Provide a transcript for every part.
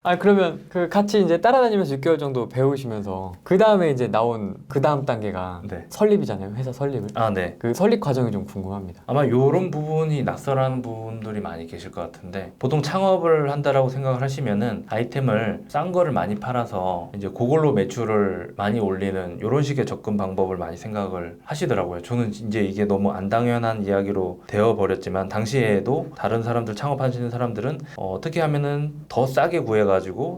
아, 그러면 그 같이 이제 따라다니면서 6개월 정도 배우시면서 그 다음에 이제 나온 그 다음 단계가 네. 설립이잖아요. 회사 설립을. 아, 네. 그 설립 과정이 좀 궁금합니다. 아마 이런 부분이 낯설어하는 분들이 많이 계실 것 같은데, 보통 창업을 한다라고 생각을 하시면은 아이템을 싼 거를 많이 팔아서 이제 그걸로 매출을 많이 올리는 이런 식의 접근 방법을 많이 생각을 하시더라고요. 저는 이제 이게 너무 안 당연한 이야기로 되어 버렸지만, 당시에도 다른 사람들 창업하시는 사람들은 어떻게 하면은 더 싸게 구해가지고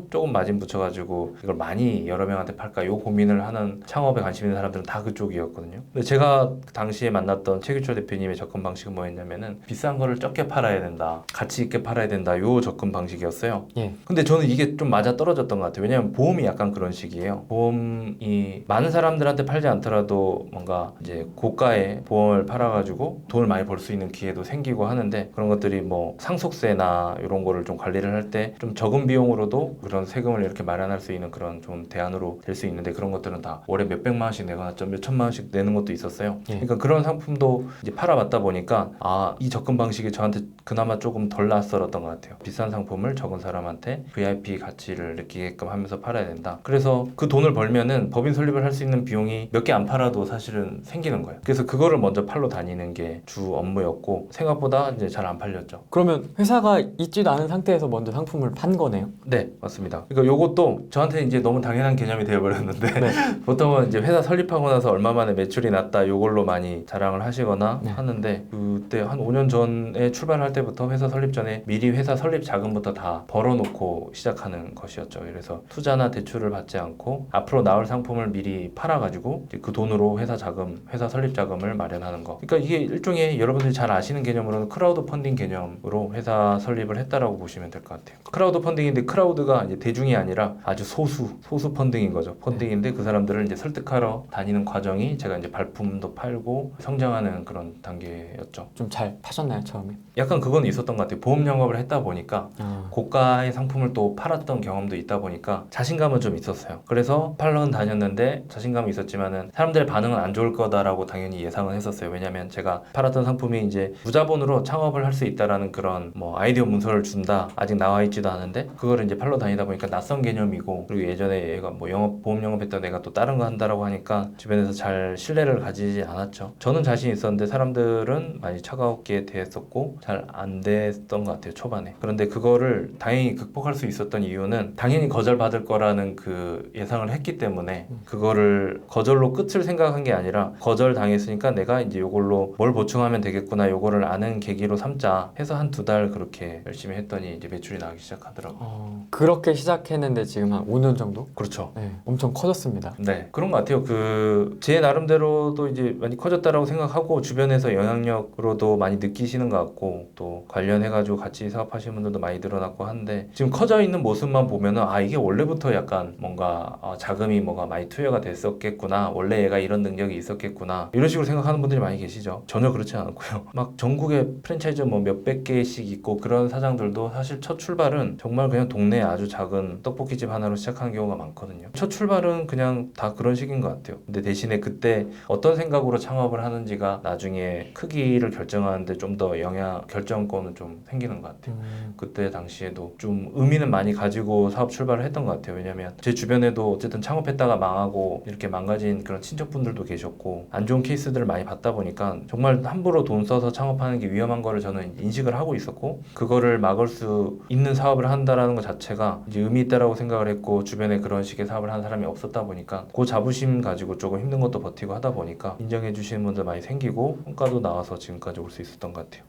조금 마진 붙여가지고 이걸 많이 여러 명한테 팔까 요 고민을 하는, 창업에 관심 있는 사람들은 다 그쪽이었거든요. 근데 제가 당시에 만났던 최규철 대표님의 접근 방식은 뭐였냐면은, 비싼 거를 적게 팔아야 된다, 가치 있게 팔아야 된다, 요 접근 방식이었어요. 예. 근데 저는 이게 좀 맞아 떨어졌던 것 같아요. 왜냐면 보험이 약간 그런 식이에요. 보험이 많은 사람들한테 팔지 않더라도 뭔가 이제 고가의 보험을 팔아가지고 돈을 많이 벌 수 있는 기회도 생기고 하는데, 그런 것들이 뭐 상속세나 이런 거를 좀 관리를 할 때 좀 적은 비용으로도 그런 세금을 이렇게 마련할 수 있는 그런 좀 대안으로 될 수 있는데, 그런 것들은 다 월에 몇백만 원씩 내거나 몇 천만 원씩 내는 것도 있었어요. 예. 그러니까 그런 상품도 이제 팔아봤다 보니까, 아, 이 접근 방식이 저한테 그나마 조금 덜 낯설었던 것 같아요. 비싼 상품을 적은 사람한테 VIP 가치를 느끼게끔 하면서 팔아야 된다. 그래서 그 돈을 벌면은 법인 설립을 할 수 있는 비용이 몇 개 안 팔아도 사실은 생기는 거예요. 그래서 그거를 먼저 팔러 다니는 게 주 업무였고, 생각보다 이제 잘 안 팔렸죠. 그러면 회사가 있지도 않은 상태에서 먼저 상품을 판 거네요? 네, 맞습니다. 그러니까 요것도 저한테 이제 너무 당연한 개념이 되어버렸는데, 네. 보통은 이제 회사 설립하고 나서 얼마 만에 매출이 났다, 요걸로 많이 자랑을 하시거나 네. 하는데, 그때 한 5년 전에 출발할 때부터 회사 설립 전에 미리 회사 설립 자금부터 다 벌어놓고 시작하는 것이었죠. 그래서 투자나 대출을 받지 않고 앞으로 나올 상품을 미리 팔아가지고 이제 그 돈으로 회사 자금, 회사 설립 자금을 마련하는 거. 그러니까 이게 일종의 여러분들이 잘 아시는 개념으로는 크라우드 펀딩 개념으로 회사 설립을 했다라고 보시면 될 것 같아요. 크라우드 펀딩인데, 크라우드가 이제 대중이 아니라 아주 소수 펀딩인 거죠. 펀딩인데 그 사람들을 이제 설득하러 다니는 과정이, 제가 이제 발품도 팔고 성장하는 그런 단계였죠. 좀 잘 파셨나요, 처음에? 약간 그건 있었던 것 같아요. 보험 영업을 했다 보니까 아, 고가의 상품을 또 팔았던 경험도 있다 보니까 자신감은 좀 있었어요. 그래서 팔러는 다녔는데 자신감이 있었지만은 사람들의 반응은 안 좋을 거다라고 당연히 예상은 했었어요. 왜냐면 제가 팔았던 상품이 이제 무자본으로 창업을 할 수 있다라는 그런 뭐 아이디어 문서를 준다, 아직 나와 있지도 않은데 그거를 이제 팔러 다니다 보니까 낯선 개념이고, 그리고 예전에 얘가 뭐 보험 영업했던 애가 또 다른 거 한다라고 하니까 주변에서 잘 신뢰를 가지지 않았죠. 저는 자신 있었는데 사람들은 많이 차가웠게 대했었고 잘 안 됐던 것 같아요, 초반에. 그런데 그거를 다행히 극복할 수 있었던 이유는, 당연히 거절받을 거라는 그 예상을 했기 때문에 그거를 거절로 끝을 생각한 게 아니라, 거절 당했으니까 내가 이제 요걸로 뭘 보충하면 되겠구나, 요거를 아는 계기로 삼자 해서 한 2달 그렇게 열심히 했더니 이제 매출이 나기 시작하더라고요. 그렇게 시작했는데 지금 한 5년 정도? 그렇죠. 네, 엄청 커졌습니다. 네, 그런 것 같아요. 제 나름대로도 이제 많이 커졌다라고 생각하고, 주변에서 영향력으로도 많이 느끼시는 것 같고, 또 관련해가지고 같이 사업하시는 분들도 많이 늘어났고 한데, 지금 커져 있는 모습만 보면은, 아, 이게 원래부터 약간 뭔가 자금이 뭐가 많이 투여가 됐었겠구나, 원래 얘가 이런 능력이 있었겠구나, 이런 식으로 생각하는 분들이 많이 계시죠. 전혀 그렇지 않고요. 막 전국에 프랜차이즈 뭐 몇백 개씩 있고 그런 사장들도 사실 첫 출발은 정말 그냥 동네에 아주 작은 떡볶이집 하나로 시작하는 경우가 많거든요. 첫 출발은 그냥 다 그런 식인 것 같아요. 근데 대신에 그때 어떤 생각으로 창업을 하는지가 나중에 크기를 결정하는데 좀 더 결정권은 좀 생기는 것 같아요. 그때 당시에도 좀 의미는 많이 가지고 사업 출발을 했던 것 같아요. 왜냐면 제 주변에도 어쨌든 창업했다가 망하고 이렇게 망가진 그런 친척분들도 계셨고, 안 좋은 케이스들을 많이 봤다 보니까 정말 함부로 돈 써서 창업하는 게 위험한 거를 저는 인식을 하고 있었고, 그거를 막을 수 있는 사업을 한다라는 것 자체가 이제 의미 있다라고 생각을 했고, 주변에 그런 식의 사업을 하는 사람이 없었다 보니까 그 자부심 가지고 조금 힘든 것도 버티고 하다 보니까 인정해 주시는 분들 많이 생기고, 성과도 나와서 지금까지 올 수 있었던 것 같아요.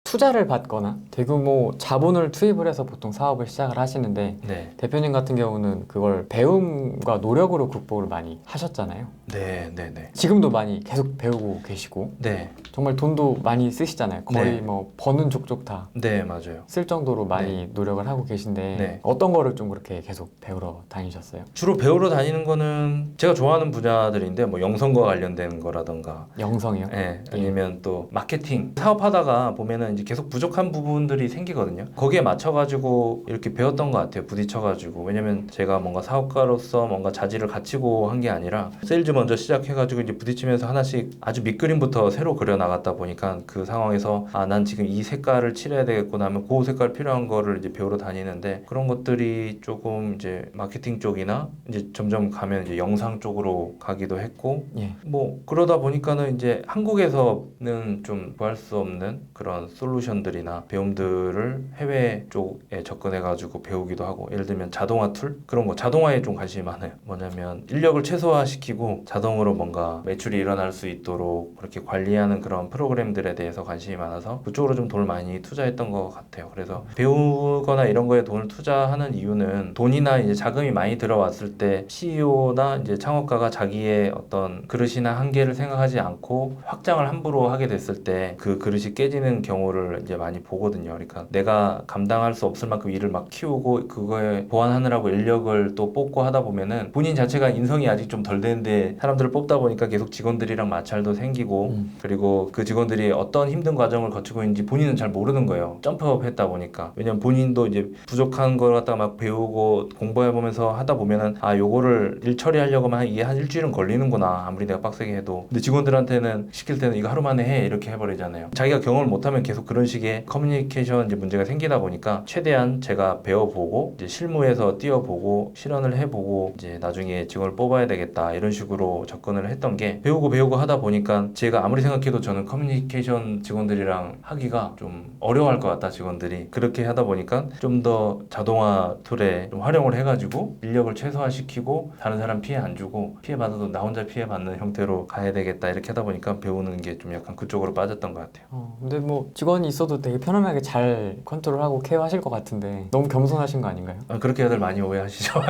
투자를 받거나 대규모 자본을 투입을 해서 보통 사업을 시작을 하시는데, 네, 대표님 같은 경우는 그걸 배움과 노력으로 극복을 많이 하셨잖아요. 네, 네, 네. 지금도 많이 계속 배우고 계시고 네, 정말 돈도 많이 쓰시잖아요. 거의 네. 뭐 버는 족족 다 네, 맞아요. 쓸 정도로 많이 노력을 하고 계신데, 네. 어떤 거를 좀 그렇게 계속 배우러 다니셨어요? 주로 배우러 다니는 거는 제가 좋아하는 분야들인데, 뭐 영상과 관련된 거라던가, 영성이요? 예, 아니면 또 마케팅 사업하다가 보면은 이제 계속 부족한 부분들이 생기거든요. 거기에 맞춰가지고 이렇게 배웠던 것 같아요. 부딪혀가지고. 왜냐면 제가 뭔가 사업가로서 뭔가 자질을 갖추고 한 게 아니라 세일즈 먼저 시작해가지고 이제 부딪히면서 하나씩 아주 밑그림부터 새로 그려 나갔다 보니까 그 상황에서 아, 난 지금 이 색깔을 칠해야 되겠구나 하면 그 색깔 필요한 거를 이제 배우러 다니는데 그런 것들이 조금 이제 마케팅 쪽이나 이제 점점 가면 이제 영상 쪽으로 가기도 했고 예. 뭐 그러다 보니까는 이제 한국에서는 좀 구할 수 없는 그런 솔루션들이나 배움들을 해외 쪽에 접근해가지고 배우기도 하고 예를 들면 자동화 툴 그런 거 자동화에 좀 관심이 많아요. 뭐냐면 인력을 최소화시키고 자동으로 뭔가 매출이 일어날 수 있도록 그렇게 관리하는 그런 프로그램들에 대해서 관심이 많아서 그쪽으로 좀 돈을 많이 투자했던 것 같아요. 그래서 배우거나 이런 거에 돈을 투자하는 이유는 돈이나 이제 자금이 많이 들어왔을 때 CEO나 이제 창업가가 자기의 어떤 그릇이나 한계를 생각하지 않고 확장을 함부로 하게 됐을 때 그 그릇이 깨지는 경우를 이제 많이 보거든요. 그러니까 내가 감당할 수 없을 만큼 일을 막 키우고 그거에 보완하느라고 인력을 또 뽑고 하다 보면은 본인 자체가 인성이 아직 좀 덜 되는데 사람들을 뽑다 보니까 계속 직원들이랑 마찰도 생기고 그리고 그 직원들이 어떤 힘든 과정을 거치고 있는지 본인은 잘 모르는 거예요. 점프업 했다 보니까. 왜냐면 본인도 이제 부족한 걸 갖다가 막 배우고 공부해 보면서 하다 보면은 아, 요거를 일 처리하려고만 이게 한 일주일은 걸리는구나. 아무리 내가 빡세게 해도. 근데 직원들한테는 시킬 때는 이거 하루 만에 해. 이렇게 해버리잖아요. 자기가 경험을 못하면 계속 그런 식의 커뮤니케이션 이제 문제가 생기다 보니까 최대한 제가 배워보고 이제 실무에서 뛰어보고 실현을 해보고 이제 나중에 직원을 뽑아야 되겠다. 이런 식으로 접근을 했던 게 배우고 하다 보니까 제가 아무리 생각해도 저는 커뮤니케이션 직원들이랑 하기가 좀 어려워할 것 같다. 직원들이. 그렇게 하다 보니까 좀 더 자동화 툴에 좀 활용을 해가지고 인력을 최소화시키고 다른 사람 피해 안 주고 피해 받아도 나 혼자 피해 받는 형태로 가야 되겠다 이렇게 하다 보니까 배우는 게 좀 약간 그쪽으로 빠졌던 것 같아요. 근데 뭐 직원이 있어도 되게 편안하게 잘 컨트롤하고 케어하실 것 같은데 너무 겸손하신 거 아닌가요? 그렇게들 많이 오해하시죠.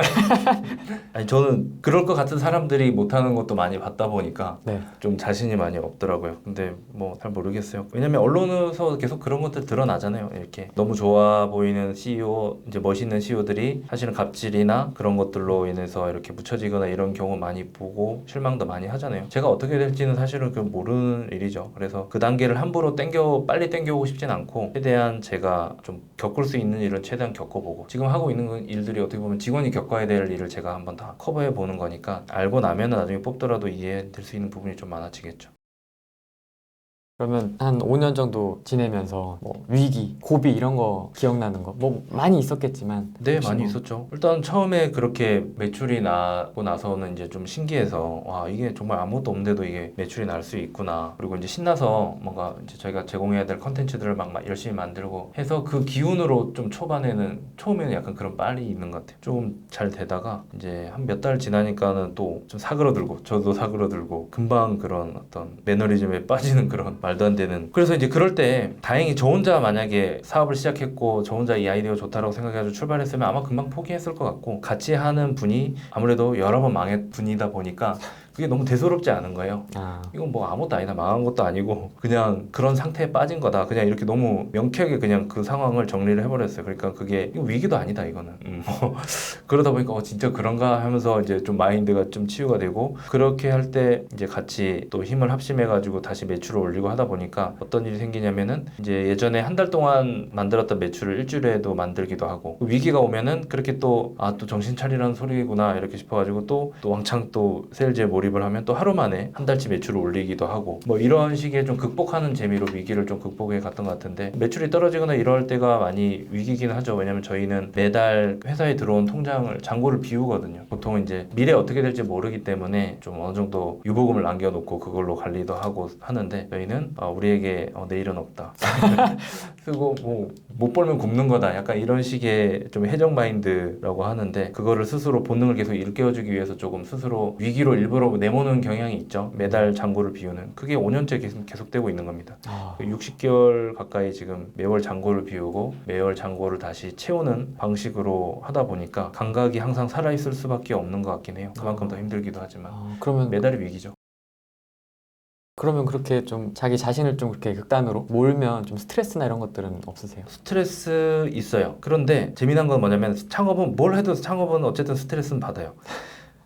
아니 저는 그럴 것 같은 사람들이 못하는 것도 많이 봤다 보니까 네. 좀 자신이 많이 없더라고요. 근데 뭐 잘 모르겠어요. 왜냐면 언론에서 계속 그런 것들 드러나잖아요. 이렇게 너무 좋아 보이는 CEO, 이제 멋있는 CEO들이 사실은 갑질이나 그런 것들로 인해서 이렇게 묻혀지거나 이런 경우 많이 보고 실망도 많이 하잖아요. 제가 어떻게 될지는 사실은 그 모르는 일이죠. 그래서 그 단계를 함부로 빨리 땡겨오고 싶진 않고 최대한 제가 좀 겪을 수 있는 일은 최대한 겪어보고 지금 하고 있는 일들이 어떻게 보면 직원이 겪어야 될 일을 제가 한번 다 커버해 보는 거니까 알고 나면 나중에 뽑더라도 이해될 수 있는 부분이 좀 많아지겠죠. 그러면 한 5년 정도 지내면서 뭐 위기, 고비 이런 거 기억나는 거 뭐 많이 있었겠지만 네, 혹시 많이 뭐- 있었죠. 일단 처음에 그렇게 매출이 나고 나서는 이제 좀 신기해서 와, 이게 정말 아무것도 없는데도 이게 매출이 날 수 있구나. 그리고 이제 신나서 뭔가 이제 저희가 제공해야 될 컨텐츠들을 막 열심히 만들고 해서 그 기운으로 좀 처음에는 약간 그런 빨이 있는 것 같아요. 좀 잘 되다가 이제 한 몇 달 지나니까는 또 좀 사그러들고 저도 사그러들고 금방 그런 어떤 매너리즘에 빠지는 그런 말도 안 되는. 그래서 이제 그럴 때 다행히 저 혼자 만약에 사업을 시작했고 저 혼자 이 아이디어가 좋다라고 생각해가지고 출발했으면 아마 금방 포기했을 것 같고 같이 하는 분이 아무래도 여러 번 망한 분이다 보니까 그게 너무 대수롭지 않은 거예요. 아, 이건 뭐 아무것도 아니다. 망한 것도 아니고 그냥 그런 상태에 빠진 거다. 그냥 이렇게 너무 명쾌하게 그냥 그 상황을 정리를 해버렸어요. 그러니까 그게 이거 위기도 아니다 이거는. 그러다 보니까 진짜 그런가 하면서 이제 좀 마인드가 좀 치유가 되고 그렇게 할 때 이제 같이 또 힘을 합심해가지고 다시 매출을 올리고 하다 보니까 어떤 일이 생기냐면은 이제 예전에 한 달 동안 만들었던 매출을 일주일에도 만들기도 하고 위기가 오면은 그렇게 또 또 정신 차리라는 소리구나 이렇게 싶어가지고 또 왕창 또 세일즈에 몰입을 하면 또 하루 만에 한 달치 매출을 올리기도 하고 뭐 이런 식의 좀 극복하는 재미로 위기를 좀 극복해 갔던 것 같은데 매출이 떨어지거나 이럴 때가 많이 위기긴 하죠. 왜냐면 저희는 매달 회사에 들어온 통장을 잔고를 비우거든요. 보통 이제 미래 어떻게 될지 모르기 때문에 좀 어느 정도 유보금을 남겨놓고 그걸로 관리도 하고 하는데 저희는 우리에게 내일은 없다. 쓰고 뭐 못 벌면 굶는 거다. 약간 이런 식의 좀 해적 마인드라고 하는데 그거를 스스로 본능을 계속 일깨워주기 위해서 조금 스스로 위기로 일부러 내모는 경향이 있죠. 매달 잔고를 비우는. 그게 5년째 계속되고 있는 겁니다. 60개월 가까이 지금 매월 잔고를 비우고 매월 잔고를 다시 채우는 방식으로 하다 보니까 감각이 항상 살아있을 수밖에 없는 것 같긴 해요. 그만큼 더 힘들기도 하지만 그러면 매달이 위기죠. 그러면 그렇게 좀 자기 자신을 좀 그렇게 극단으로 몰면 좀 스트레스나 이런 것들은 없으세요? 스트레스 있어요. 그런데 재미난 건 뭐냐면 창업은 뭘 해도 창업은 어쨌든 스트레스는 받아요.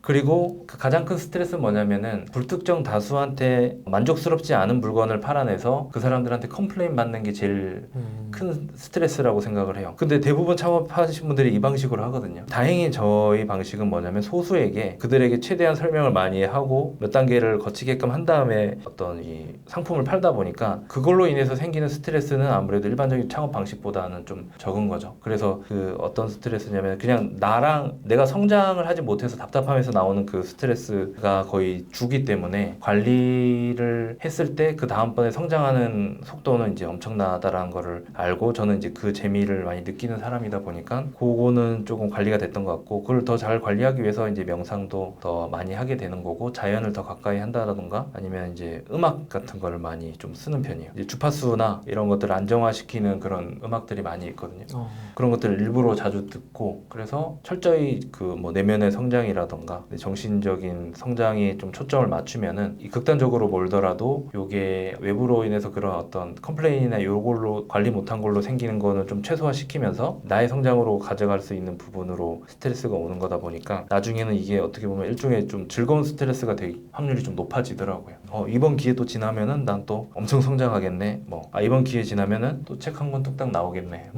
그리고 그 가장 큰 스트레스는 뭐냐면은 불특정 다수한테 만족스럽지 않은 물건을 팔아내서 그 사람들한테 컴플레인 받는 게 제일 큰 스트레스라고 생각을 해요. 근데 대부분 창업하신 분들이 이 방식으로 하거든요. 다행히 저희 방식은 뭐냐면 소수에게 그들에게 최대한 설명을 많이 하고 몇 단계를 거치게끔 한 다음에 어떤 이 상품을 팔다 보니까 그걸로 인해서 생기는 스트레스는 아무래도 일반적인 창업 방식보다는 좀 적은 거죠. 그래서 그 어떤 스트레스냐면 그냥 나랑 내가 성장을 하지 못해서 답답하면서 나오는 그 스트레스가 거의 주기 때문에 관리를 했을 때 그 다음번에 성장하는 속도는 이제 엄청나다라는 거를 알고 저는 이제 그 재미를 많이 느끼는 사람이다 보니까 그거는 조금 관리가 됐던 것 같고 그걸 더 잘 관리하기 위해서 이제 명상도 더 많이 하게 되는 거고 자연을 더 가까이 한다던가 아니면 이제 음악 같은 거를 많이 좀 쓰는 편이에요. 이제 주파수나 이런 것들을 안정화시키는 그런 음악들이 많이 있거든요. 그런 것들을 일부러 자주 듣고 그래서 철저히 그 뭐 내면의 성장이라던가 정신적인 성장에 좀 초점을 맞추면은 이 극단적으로 몰더라도 요게 외부로 인해서 그런 어떤 컴플레인이나 요걸로 관리 못한 걸로 생기는 거는 좀 최소화시키면서 나의 성장으로 가져갈 수 있는 부분으로 스트레스가 오는 거다 보니까 나중에는 이게 어떻게 보면 일종의 좀 즐거운 스트레스가 될 확률이 좀 높아지더라고요. 이번 기회 또 지나면은 난 또 엄청 성장하겠네. 이번 기회 지나면은 또 책 한 권 뚝딱 나오겠네.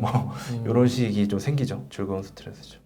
이런 식이 좀 생기죠. 즐거운 스트레스죠.